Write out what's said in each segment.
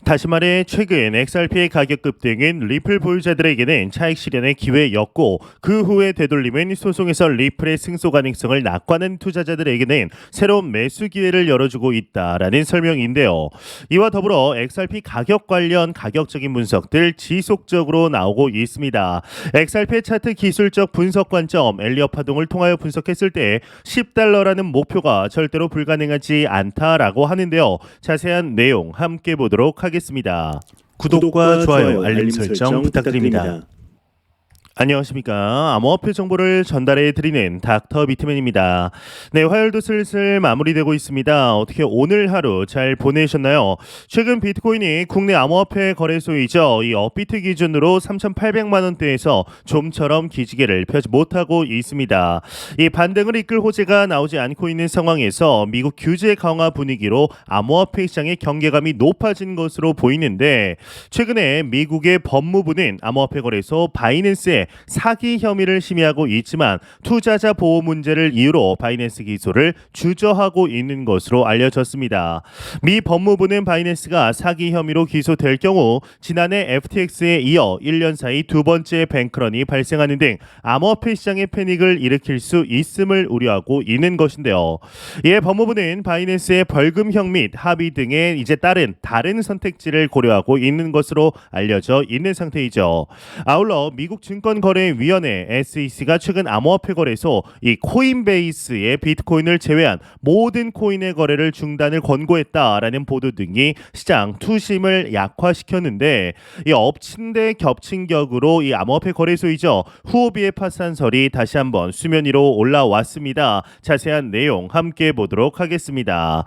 다시 말해 최근 XRP의 가격 급등은 리플 보유자들에게는 차익 실현의 기회였고 그 후에 되돌림은 소송에서 리플의 승소 가능성을 낙관한 투자자들에게는 새로운 매수 기회를 열어주고 있다라는 설명인데요. 이와 더불어 XRP 가격 관련 가격적인 분석들 지속적으로 나오고 있습니다. XRP의 차트 기술적 분석 관점 엘리엇 파동을 통하여 분석했을 때 $10라는 목표가 절대로 불가능하지 않다라고 하는데요. 자세한 내용 함께 보도록 하겠습니다. 구독과 좋아요, 알림 설정 부탁드립니다. 안녕하십니까. 암호화폐 정보를 전달해 드리는 닥터 비트맨입니다. 네, 화요일도 슬슬 마무리되고 있습니다. 어떻게 오늘 하루 잘 보내셨나요? 최근 비트코인이 국내 암호화폐 거래소이죠. 이 업비트 기준으로 3,800만 원대에서 좀처럼 기지개를 펴지 못하고 있습니다. 이 반등을 이끌 호재가 나오지 않고 있는 상황에서 미국 규제 강화 분위기로 암호화폐 시장의 경계감이 높아진 것으로 보이는데 최근에 미국의 법무부는 암호화폐 거래소 바이낸스에 사기 혐의를 심의하고 있지만 투자자 보호 문제를 이유로 바이낸스 기소를 주저하고 있는 것으로 알려졌습니다. 미 법무부는 바이낸스가 사기 혐의로 기소될 경우 지난해 FTX에 이어 1년 사이 두 번째 뱅크런이 발생하는 등 암호화폐 시장의 패닉을 일으킬 수 있음을 우려하고 있는 것인데요. 이에 법무부는 바이낸스의 벌금형 및 합의 등에 이제 따른 다른 선택지를 고려하고 있는 것으로 알려져 있는 상태이죠. 아울러 미국 증권거래위원회 SEC가 최근 암호화폐 거래소 이 코인베이스의 비트코인을 제외한 모든 코인의 거래를 중단을 권고했다라는 보도 등이 시장 투심을 약화시켰는데 이 엎친 데 겹친 격으로 이 암호화폐 거래소이죠. 후오비의 파산설이 다시 한번 수면 위로 올라왔습니다. 자세한 내용 함께 보도록 하겠습니다.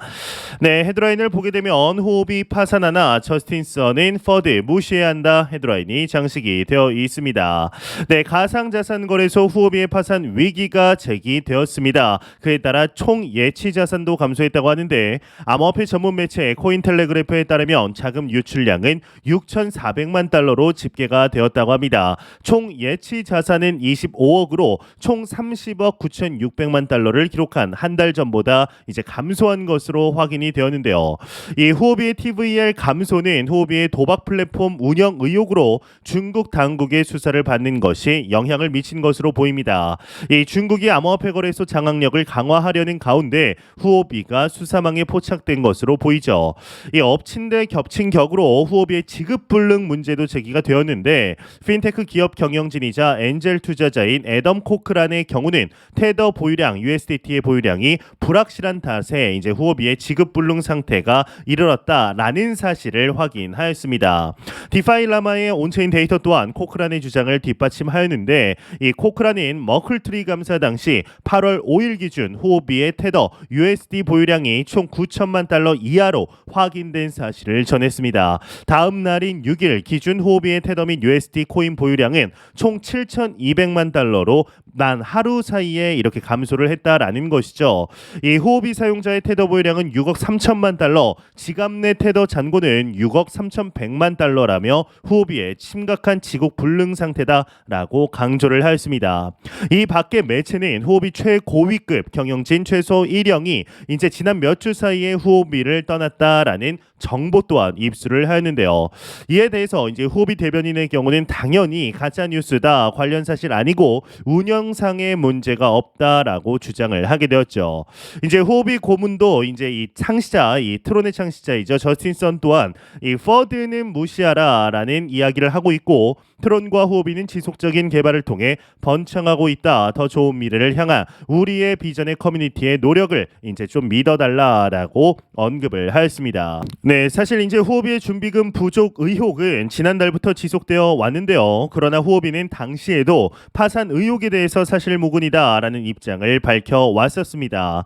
네, 헤드라인을 보게 되면 후오비 파산하나 저스틴 선은 퍼드 무시해야 한다 헤드라인이 장식이 되어 있습니다. 네, 가상자산 거래소 후오비의 파산 위기가 제기되었습니다. 그에 따라 총 예치 자산도 감소했다고 하는데 암호화폐 전문 매체 코인텔레그래프에 따르면 자금 유출량은 6,400만 달러로 집계가 되었다고 합니다. 총 예치 자산은 25억으로 총 30억 9,600만 달러를 기록한 한 달 전보다 이제 감소한 것으로 확인이 되었는데요. 이 후오비의 TVL 감소는 후오비의 도박 플랫폼 운영 의혹으로 중국 당국의 수사를 받는 것이 영향을 미친 것으로 보입니다. 이 중국이 암호화폐 거래소 장악력을 강화하려는 가운데 후오비가 수사망에 포착된 것으로 보이죠. 이 엎친 데 겹친 격으로 후오비의 지급 불능 문제도 제기가 되었는데 핀테크 기업 경영진이자 엔젤 투자자인 애덤 코크란의 경우는 테더 보유량 USDT의 보유량이 불확실한 탓에 이제 후오비의 지급 불능 상태가 이르렀다라는 사실을 확인하였습니다. 디파이 라마의 온체인 데이터 또한 코크란의 주장을 뒷받침하였는데 이 코크란은 머클트리 감사 당시 8월 5일 기준 후오비의 테더 USD 보유량이 총 9천만 달러 이하로 확인된 사실을 전했습니다. 다음 날인 6일 기준 후오비의 테더 및 USD 코인 보유량은 총 7,200만 달러로 난 하루 사이에 이렇게 감소를 했다라는 것이죠. 이 후오비 사용자의 테더 보유량은 6억 3천만 달러, 지갑 내 테더 잔고는 6억 3,100만 달러라며 후오비의 심각한 지급 불능 상태다라고 강조를 하였습니다. 이 밖에 매체는 후오비 최고위급 경영진 최소 1형이 이제 지난 몇 주 사이에 후오비를 떠났다라는 정보 또한 입수를 하였는데요. 이에 대해서 이제 후오비 대변인의 경우는 당연히 가짜 뉴스다, 관련 사실 아니고 운영상의 문제가 없다라고 주장을 하게 되었죠. 이제 후오비 고문도 이제 이 창시자, 이 트론의 창시자이죠. 저스틴 선 또한 이 퍼드는 무시하라라는 이야기를 하고 있고 트론과 후오비는 지속적인 개발을 통해 번창하고 있다. 더 좋은 미래를 향한 우리의 비전의 커뮤니티의 노력을 이제 좀 믿어달라라고 언급을 하였습니다. 네, 사실 이제 후오비의 준비금 부족 의혹은 지난달부터 지속되어 왔는데요. 그러나 후오비는 당시에도 파산 의혹에 대해서 사실무근이다라는 입장을 밝혀왔었습니다.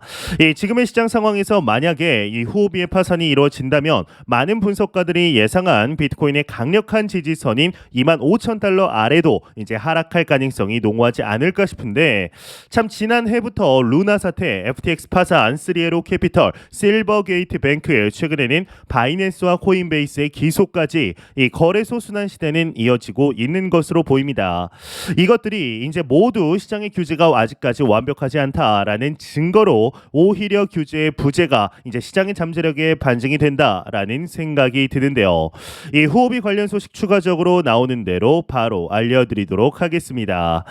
지금의 시장 상황에서 만약에 이 후오비의 파산이 이루어진다면 많은 분석가들이 예상한 비트코인의 강력한 지지선인 25,000달러 아래도 이제 하락할 가능성이 농후하지 않을까 싶은데 참 지난해부터 루나 사태, FTX 파산, 3에로 캐피털, 실버게이트 뱅크, 최근에는 바이낸스와 코인베이스의 기소까지 이 거래소 순환 시대는 이어지고 있는 것으로 보입니다. 이것들이 이제 모두 그래도 시장의 규제가 아직까지 완벽하지 않다라는 증거로 오히려 규제의 부재가 이제 시장의 잠재력에 반증이 된다라는 생각이 드는데요. 이 후오비 관련 소식 추가적으로 나오는 대로 바로 알려드리도록 하겠습니다.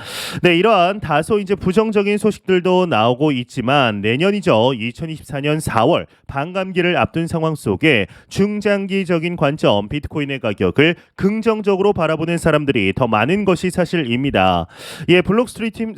네, 이러한 다소 이제 부정적인 소식들도 나오고 있지만 내년이죠. 2024년 4월 반감기를 앞둔 상황 속에 중장기적인 관점 비트코인의 가격을 긍정적으로 바라보는 사람들이 더 많은 것이 사실입니다. 이에 블록스트림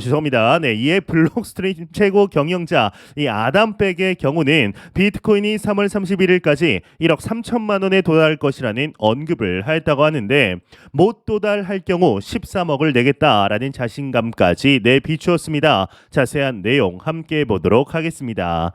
죄송합니다. 네, 이에 블록스트림 최고 경영자 이 아담 백의 경우는 비트코인이 3월 31일까지 1억 3천만 원에 도달할 것이라는 언급을 했다고 하는데 못 도달할 경우 13억을 내겠다라는 자신감까지 내비추었습니다. 자세한 내용 함께 보도록 하겠습니다.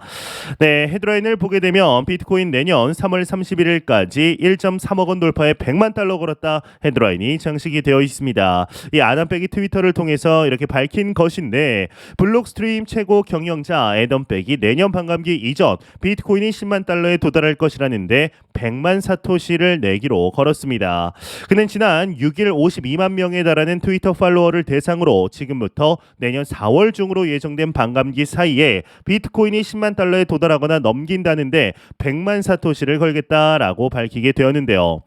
네, 헤드라인을 보게 되면 비트코인 내년 3월 31일까지 1.3억 원 돌파에 100만 달러 걸었다 헤드라인이 장식이 되어 있습니다. 이 아담백이 트위터를 통해서 이렇게 밝힌 것인데 블록스트림 최고 경영자 애덤백이 내년 반감기 이전 비트코인이 10만 달러에 도달할 것이라는데 100만 사토시를 내기로 걸었습니다. 그는 지난 6일 52만 명에 달하는 트위터 팔로워를 대상으로 지금부터 내년 4월 중으로 예정된 반감기 사이에 비트코인이 10만 달러에 도달하거나 넘긴다는데 100만 사토시를 걸겠다라고 밝히게 되었는데요.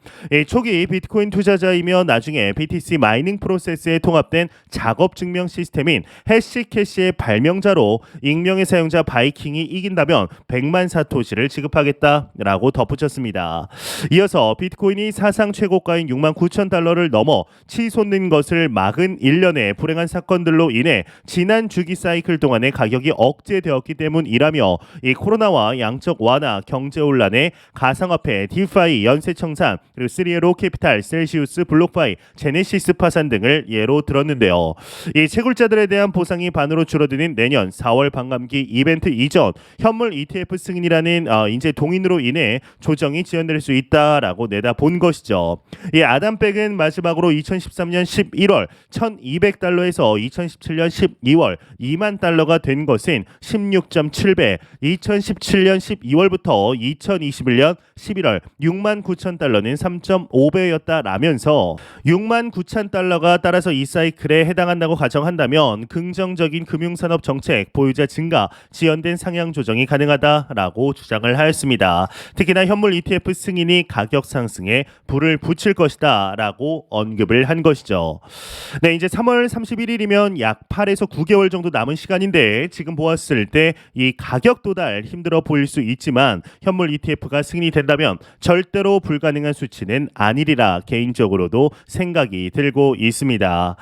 초기 비트코인 투자자이며 나중에 BTC 마이닝 프로세스에 통합된 작업 증명 시스템인 해시캐시의 발명자로 익명의 사용자 바이킹이 이긴다면 100만 사토시를 지급하겠다라고 덧붙였습니다. 이어서 비트코인이 사상 최고가인 6만 9천 달러를 넘어 치솟는 것을 막은 일련의 불행한 사건들로 인해 지난 주기 사이클 동안의 가격이 억제되었기 때문이라며 이 코로나와 양적 완화, 경제 혼란에 가상화폐, 디파이, 연쇄청산, 그리고 스리에로 캐피탈, 셀시우스, 블록파이, 제네시스 파산 등을 예로 들었는데요. 이 채굴자들에 대한 보상이 반으로 줄어드는 내년 4월 반감기 이벤트 이전 현물 ETF 승인이라는 이제 동인으로 인해 조정이 지연될 수 있다라고 내다본 것이죠. 이 아담백은 마지막으로 2013년 11월 1,200달러에서 2017년 12월 2만 달러가 된 것은 16.7배, 2017년 12월부터 2021년 11월 6만 9천 달러는 3.5배였다라면서 6만 9천 달러가 따라서 이 사이클에 해당한다고 가정한다면 긍정적인 금융산업 정책 보유자 증가, 지연된 상향 조정이 가능하다라고 주장을 하였습니다. 특히나 현물 ETF 승인이 가격 상승에 불을 붙일 것이다라고 언급을 한 것이죠. 네, 이제 3월 31일이면 약 8에서 9개월 정도 남은 시간인데 지금 보았을 때 이 가격 도달 힘들어 보일 수 있지만 현물 ETF가 승인이 된다면 절대로 불가능한 수치는 아니리라 개인적으로도 생각이 들고 있습니다.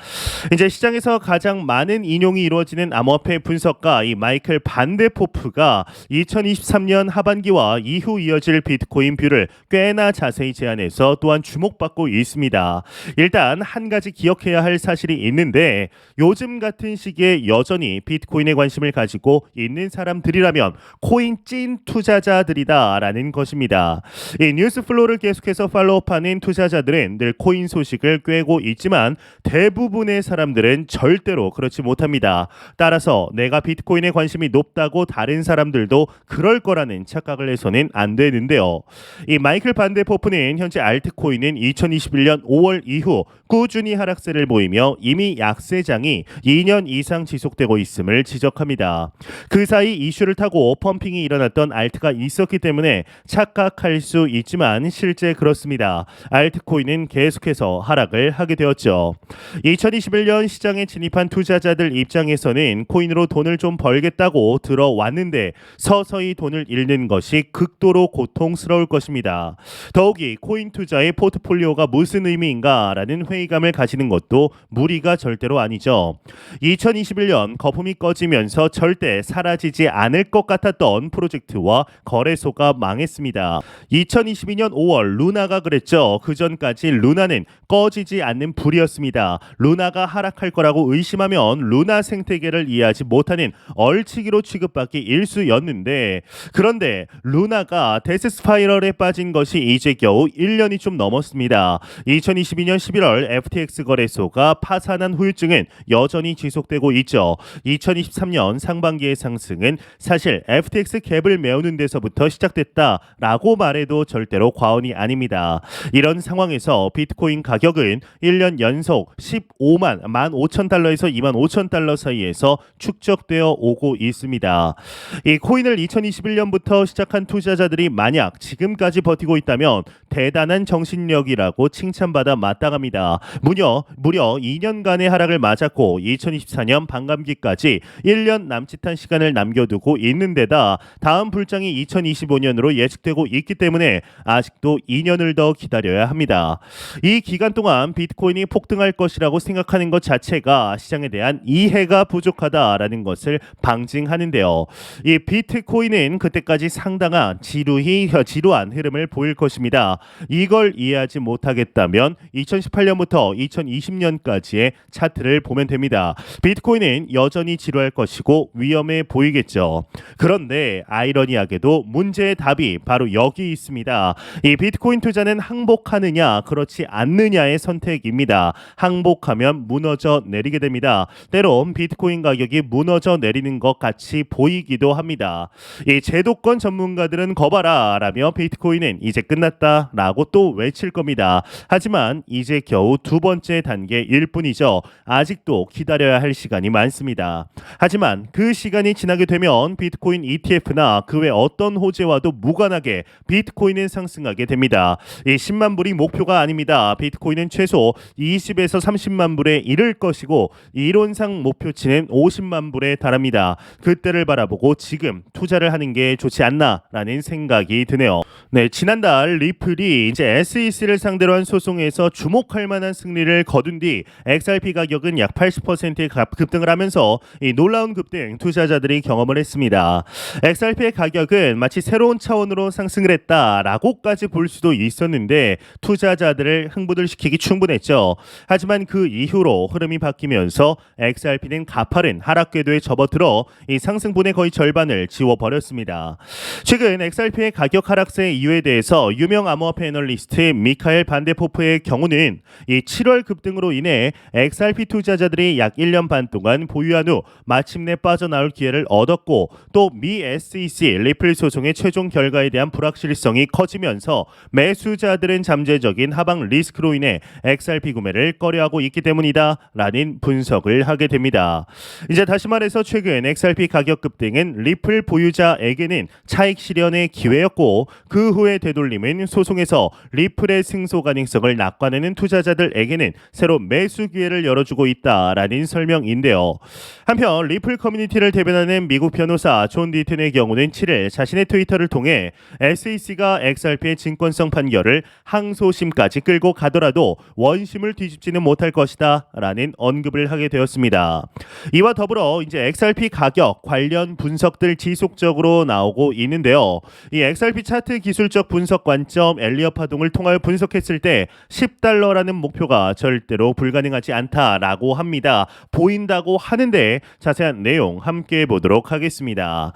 이제 시장에서 가장 많은 인용이 이루어지는 암호화폐 분석가 이 마이클 반데포프가 2023년 하반기와 이후 이어질 비트코인 뷰를 꽤나 자세히 제안해서 또한 주목받고 있습니다. 일단 한 가지 기억해야 할 사실이 있는데 요즘 같은 시기에 여전히 비트코인에 관심을 가지고 있는 사람들이라면 코인 찐 투자자들이다라는 것입니다. 이 뉴스 플로우를 계속해서 팔로우하는 투자자들은 늘 코인 소식을 꿰고 있지만 대부분의 사람들은 절대로 그렇지 못합니다. 따라서 내가 비트코인에 관심이 높다고 다른 사람들도 그럴 거라는 착각을 해서는 안 되는데요. 이 마이클 반데포프는 현재 알트코인은 2021년 5월 이후 꾸준히 하락세를 보이며 이미 약세장이 2년 이상 지속되고 있음을 지적합니다. 그 사이 이슈를 타고 펌핑이 일어났던 알트가 있었기 때문에 착각할 수 있지만 실제 그렇습니다. 알트코인은 계속해서 하락을 하게 되었죠. 2021년 시장에 진입한 투자자들 입장에서는 코인으로 돈을 좀 벌겠다고 들어왔는데 서서히 돈을 잃는 것이 극도로 고통스러울 것입니다. 더욱이 코인 투자의 포트폴리오가 무슨 의미인가라는 회의감을 가지는 것도 무리가 절대로 아니죠. 2021년 거품이 꺼지면서 절대 사라지지 않을 것 같았던 프로젝트와 거래소가 망했습니다. 2022년 5월 루나가 그랬죠. 그 전까지 루나는 꺼지지 않는 불이었습니다. 루나가 하락할 거라고 의심하면 루나 생태계를 이해하지 못하는 얼치기로 취급받기 일쑤였는데 그런데 루나가 데스 스파이럴에 빠진 것이 이제 겨우 1년이 좀 넘었습니다. 2022년 11월 FTX 거래소가 파산한 후유증은 여전히 지속되고 있죠. 2023년 상반기의 상승은 사실 FTX 갭을 메우는 데서부터 시작됐다라고 말해도 절대로 과언이 아닙니다. 이런 상황에서 비트코인 가격은 1년 연속 15만 25,000달러에서 25,000달러 사이에서 축적되어 오고 있습니다. 이 코인을 2021년부터 시작한 투자자들이 만약 지금까지 버티고 있다면 대단한 정신력이라고 칭찬받아 마땅합니다. 무려 2년간의 하락을 맞았고 2024년 반감기까지 1년 남짓한 시간을 남겨두고 있는데다 다음 불장이 2025년으로 예측되고 있기 때문에 아직도 2년을 더 기다려야 합니다. 이 기간 동안 비트코인이 폭등할 것이라고 생각하는 것 자체가 시장에 대한 이해가 부족하다라는 것을 방증하는데요. 이 비트코인은 그때까지 상당한 지루한 흐름을 보일 것입니다. 이걸 이해하지 못하겠다면 2018년부터 2020년까지의 차트를 보면 됩니다. 비트코인은 여전히 지루할 것이고 위험해 보이겠죠. 그런데 아이러니하게도 문제의 답이 바로 여기 있습니다. 이 비트코인 투자는 항복하느냐 그렇지 않느냐의 선택입니다. 항복하면 무너져 내리게 됩니다. 때론 비트코인 가격이 무너져 내리는 것 같이 보이기도 합니다. 이 제도권 전문가들은 거봐라 라며 비트코인은 이제 끝났다 라고 또 외칠 겁니다. 하지만 이제 겨우 두 번째 단계일 뿐이죠. 아직도 기다려야 할 시간이 많습니다. 하지만 그 시간이 지나게 되면 비트코인 ETF나 그 외 어떤 호재와도 무관하게 비트코인은 상승하게 됩니다. 이 10만 불이 목표가 아닙니다. 비트코인은 최소 20에서 30만 불에 이를 것이고 이론상 목표치는 50만 불에 달합니다. 그때를 바라보고 지금 투자를 하는 게 좋지 않나라는 생각이 드네요. 네, 지난달 리플이 이제 SEC를 상대로 한 소송에서 주목할 만한 승리를 거둔 뒤 XRP 가격은 약 80%의 급등을 하면서 이 놀라운 급등 투자자들이 경험을 했습니다. XRP의 가격은 마치 새로운 차원으로 상승을 했다라고까지 볼 수도 있었는데 투자자들을 흥분을 시키기 충분했죠. 하지만 그 이후로 흐름이 바뀌면서 XRP는 가파른 하락 궤도에 접어들어 이 상승분의 거의 절반을 지워버렸습니다. 최근 XRP의 가격 하락세의 이유에 대해서 유명 암호화폐 애널리스트 미카엘 반데포프의 경우는 이 7월 급등으로 인해 XRP 투자자들이 약 1년 반 동안 보유한 후 마침내 빠져나올 기회를 얻었고 또 미 SEC 리플 소송의 최종 결과에 대한 불확실성이 커지면서 매수자들은 잠재적인 하방 리스크로 인해 XRP 구매를 꺼려하고 있기 때문이다 라는 분석을 하게 됩니다. 이제 다시 말해서 최근 XRP 가격 급등은 리플 보유자에게는 차익 실현의 기회였고 그 후의 되돌림은 소송에서 리플의 승소 가능성을 낙관하는 투자자들에게는 새로운 매수 기회를 열어주고 있다라는 설명인데요. 한편 리플 커뮤니티를 대변하는 미국 변호사 존 디튼의 경우는 7일 자신의 트위터를 통해 SEC가 XRP의 증권성 판결을 항소심까지 끌고 가더라도 원심을 뒤집지는 못할 것이다 라는 언급을 하게 되었습니다. 이와 더불어 이제 XRP 가격 관련 분석들 지속적으로 나오고 있는데요. 이 XRP 차트 기술적 분석 관점 엘리엇 파동을 통하여 분석했을 때 $10라는 목표가 절대로 불가능하지 않다라고 합니다. 보인다고 하는데 자세한 내용 함께 보도록 하겠습니다.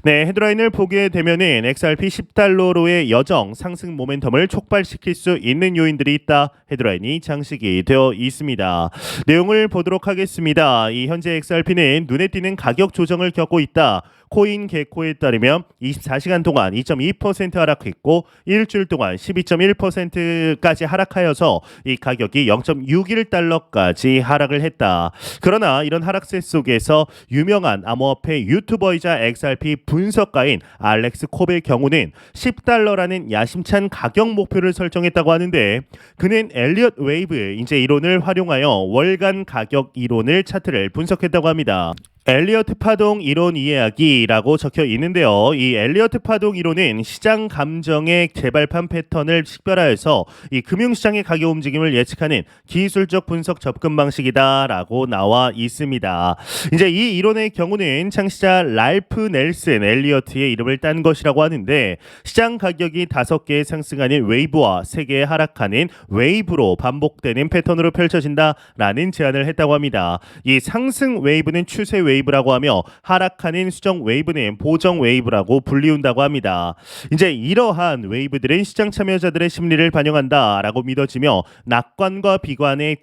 네, 헤드라인을 보게 되면은 XRP $10로의 여정 상승 모멘텀을 촉발시킬 수 있는 요인들이 있다. 헤드라인이 장식이 되어 있습니다. 내용을 보도록 하겠습니다. 이 현재 XRP는 눈에 띄는 가격 조정을 겪고 있다. 코인 개코에 따르면 24시간 동안 2.2% 하락했고 일주일 동안 12.1%까지 하락하여서 이 가격이 0.61달러까지 하락을 했다. 그러나 이런 하락세 속에서 유명한 암호화폐 유튜버이자 XRP 분석가인 알렉스 콥의 경우는 $10라는 야심찬 가격 목표를 설정했다고 하는데 그는 엘리엇 웨이브 이제 이론을 활용하여 월간 가격 이론을 차트를 분석했다고 합니다. 엘리어트 파동 이론 이해하기라고 적혀 있는데요. 이 엘리어트 파동 이론은 시장 감정의 재발판 패턴을 식별하여서 이 금융시장의 가격 움직임을 예측하는 기술적 분석 접근 방식이다라고 나와 있습니다. 이제 이 이론의 경우는 창시자 랄프 넬슨 엘리어트의 이름을 딴 것이라고 하는데 시장 가격이 5개의 상승하는 웨이브와 3개의 하락하는 웨이브로 반복되는 패턴으로 펼쳐진다라는 제안을 했다고 합니다. 이 상승 웨이브는 추세 웨이브 웨이브라고 하며 하락하는 수정 웨이브는 보정 웨이브라고 불리운다고 합니다. 이제 이러한 웨이브들은 시장 참여자들의 심리를 반영한다라고 믿어지며 낙관과 비관의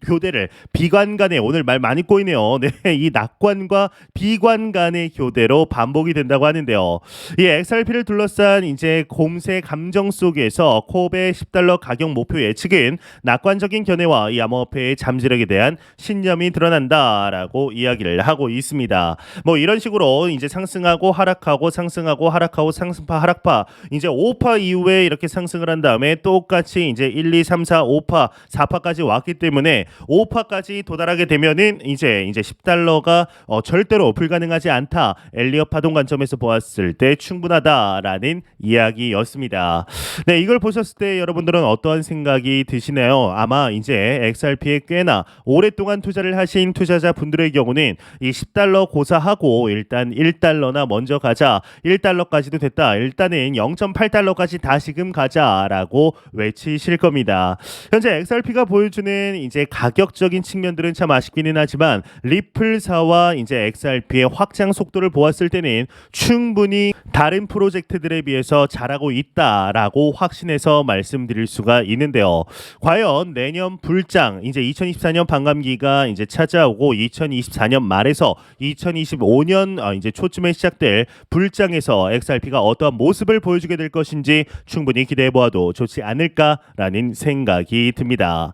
교대를 비관 간의 오늘 말 많이 꼬이네요. 네, 이 낙관과 비관 간의 교대로 반복이 된다고 하는데요. 이 XRP를 둘러싼 이제 공세 감정 속에서 코베 10달러 가격 목표 예측은 낙관적인 견해와 이 암호화폐의 잠재력에 대한 신념이 드러난다라고 이야기를 하고 있습니다. 뭐 이런 식으로 이제 상승하고 하락하고 상승하고 하락하고 상승파 하락파 이제 5파 이후에 이렇게 상승을 한 다음에 똑같이 이제 1, 2, 3, 4, 5파 4파까지 왔기 때문에 5파까지 도달하게 되면은 이제 10달러가 절대로 불가능하지 않다. 엘리엇 파동 관점에서 보았을 때 충분하다라는 이야기였습니다. 네, 이걸 보셨을 때 여러분들은 어떠한 생각이 드시나요? 아마 이제 XRP에 꽤나 오랫동안 투자를 하신 투자자분들의 경우는 이 10달러 고사하고 일단 1달러나 먼저 가자. 1달러까지도 됐다. 일단은 0.8달러까지 다시금 가자라고 외치실 겁니다. 현재 XRP가 보여주는 이제 가격적인 측면들은 참 아쉽기는 하지만 리플사와 이제 XRP의 확장 속도를 보았을 때는 충분히 다른 프로젝트들에 비해서 잘하고 있다라고 확신해서 말씀드릴 수가 있는데요. 과연 내년 불장 이제 2024년 반감기가 이제 찾아오고 2024년 말에서 2025년 이제 초쯤에 시작될 불장에서 XRP가 어떠한 모습을 보여주게 될 것인지 충분히 기대해 보아도 좋지 않을까라는 생각이 듭니다.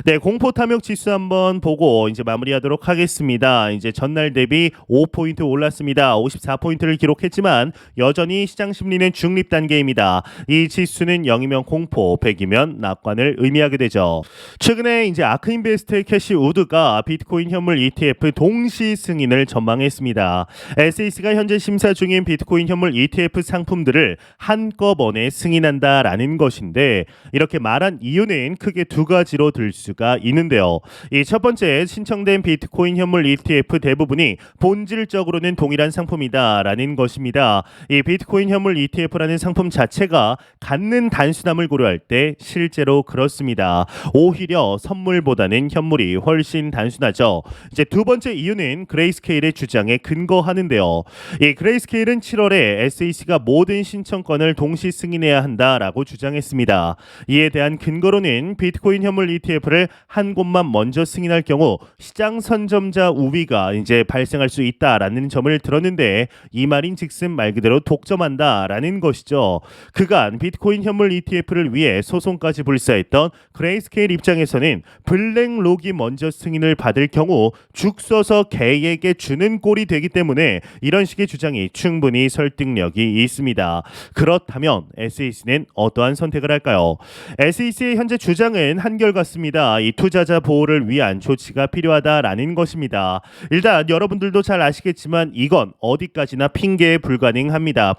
네, 공포 탐욕 지수 한번 보고 이제 마무리하도록 하겠습니다. 이제 전날 대비 5포인트 올랐습니다. 54포인트를 기록했지만 여전히 시장 심리는 중립 단계입니다. 이 지수는 0이면 공포, 100이면 낙관을 의미하게 되죠. 최근에 이제 아크인베스트의 캐시 우드가 비트코인 현물 ETF 동시 승인을 전망했습니다. SEC가 현재 심사 중인 비트코인 현물 ETF 상품들을 한꺼번에 승인한다라는 것인데 이렇게 말한 이유는 크게 두 가지로 들 수가 있는데요. 이 첫 번째, 신청된 비트코인 현물 ETF 대부분이 본질적으로는 동일한 상품이다라는 것입니다. 이 비트코인 현물 ETF라는 상품 자체가 갖는 단순함을 고려할 때 실제로 그렇습니다. 오히려 선물보다는 현물이 훨씬 단순하죠. 이제 두 번째 이유는 그레이스케일의 주장에 근거하는데요. 이 그레이스케일은 7월에 SEC가 모든 신청권을 동시 승인해야 한다라고 주장했습니다. 이에 대한 근거로는 비트코인 현물 ETF를 한 곳만 먼저 승인할 경우 시장 선점자 우위가 이제 발생할 수 있다라는 점을 들었는데 이 말인즉슨 말 그대로 독점한다라는 것이죠. 그간 비트코인 현물 ETF를 위해 소송까지 불사했던 그레이스케일 입장에서는 블랙록이 먼저 승인을 받을 경우 죽 써서 개에게 주는 꼴이 되기 때문에 이런 식의 주장이 충분히 설득력이 있습니다. 그렇다면 SEC는 어떠한 선택을 할까요? SEC의 현재 주장은 한결같습니다. 이 투자자 보호를 위한 조치가 필요하다라는 것입니다. 일단 여러분들도 잘 아시겠지만 이건 어디까지나 핑계에 불가합니다.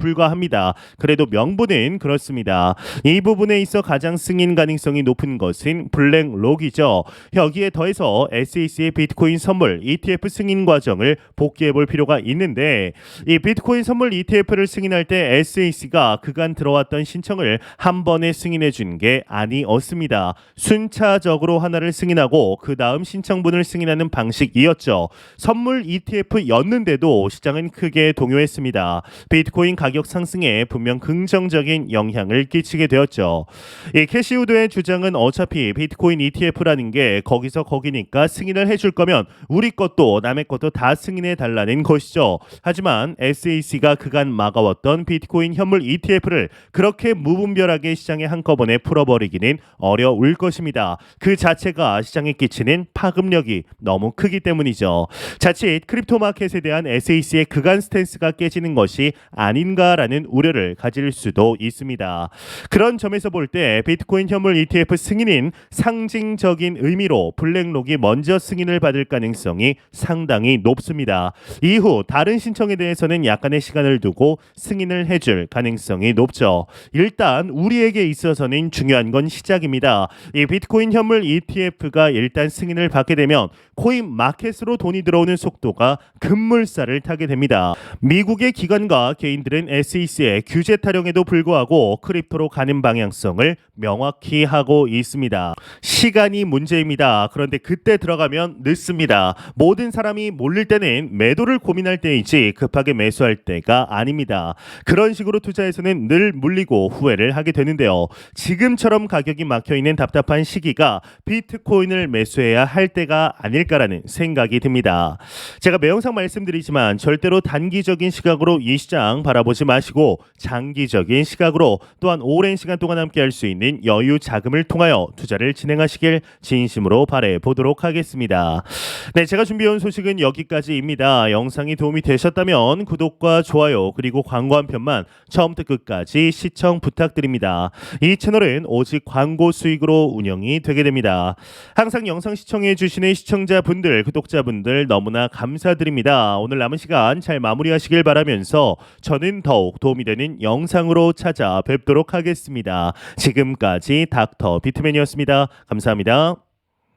그래도 명분은 그렇습니다. 이 부분에 있어 가장 승인 가능성이 높은 것은 블랙록이죠. 여기에 더해서 SEC의 비트코인 선물 ETF 승인 과정을 복귀해 볼 필요가 있는데 이 비트코인 선물 ETF를 승인할 때 SEC가 그간 들어왔던 신청을 한 번에 승인해 준 게 아니었습니다. 순차적으로 하나를 승인하고 그 다음 신청분을 승인하는 방식이었죠. 선물 ETF였는데도 시장은 크게 동요했습니다. 비트코인 가격 상승에 분명 긍정적인 영향을 끼치게 되었죠. 이 캐시우드의 주장은 어차피 비트코인 ETF라는 게 거기서 거기니까 승인을 해줄 거면 우리 것도 남의 것도 다 승인해 달라는 것이죠. 하지만 SEC가 그간 막아왔던 비트코인 현물 ETF를 그렇게 무분별하게 시장에 한꺼번에 풀어버리기는 어려울 것입니다. 그 자체가 시장에 끼치는 파급력이 너무 크기 때문이죠. 자칫 크립토 마켓에 대한 SEC의 그간 스탠스가 깨지는 것이 아닌가라는 우려를 가질 수도 있습니다. 그런 점에서 볼 때 비트코인 현물 ETF 승인인 상징적인 의미로 블랙록이 먼저 승인을 받을 가능성이 상당히 높습니다. 이후 다른 신청에 대해서는 약간의 시간을 두고 승인을 해줄 가능성이 높죠. 일단 우리에게 있어서는 중요한 건 시작입니다. 이 비트코인 현물 ETF가 일단 승인을 받게 되면 코인 마켓으로 돈이 들어오는 속도가 급물살을 타게 됩니다. 미국의 기관과 개인들은 SEC의 규제 타령에도 불구하고 크립토로 가는 방향성을 명확히 하고 있습니다. 시간이 문제입니다. 그런데 그때 들어가면 늦습니다. 모든 사람이 몰릴 이럴 때는 매도를 고민할 때이지 급하게 매수할 때가 아닙니다. 그런 식으로 투자에서는 늘 물리고 후회를 하게 되는데요. 지금처럼 가격이 막혀있는 답답한 시기가 비트코인을 매수해야 할 때가 아닐까라는 생각이 듭니다. 제가 매형상 말씀드리지만 절대로 단기적인 시각으로 이 시장 바라보지 마시고 장기적인 시각으로 또한 오랜 시간 동안 함께 할 수 있는 여유 자금을 통하여 투자를 진행하시길 진심으로 바라보도록 하겠습니다. 네, 제가 준비해온 소식은 여기까지입니다. 영상이 도움이 되셨다면 구독과 좋아요 그리고 광고 한 편만 처음부터 끝까지 시청 부탁드립니다. 이 채널은 오직 광고 수익으로 운영이 되게 됩니다. 항상 영상 시청해 주시는 시청자분들, 구독자분들 너무나 감사드립니다. 오늘 남은 시간 잘 마무리하시길 바라면서 저는 더욱 도움이 되는 영상으로 찾아뵙도록 하겠습니다. 지금까지 닥터 비트맨이었습니다. 감사합니다.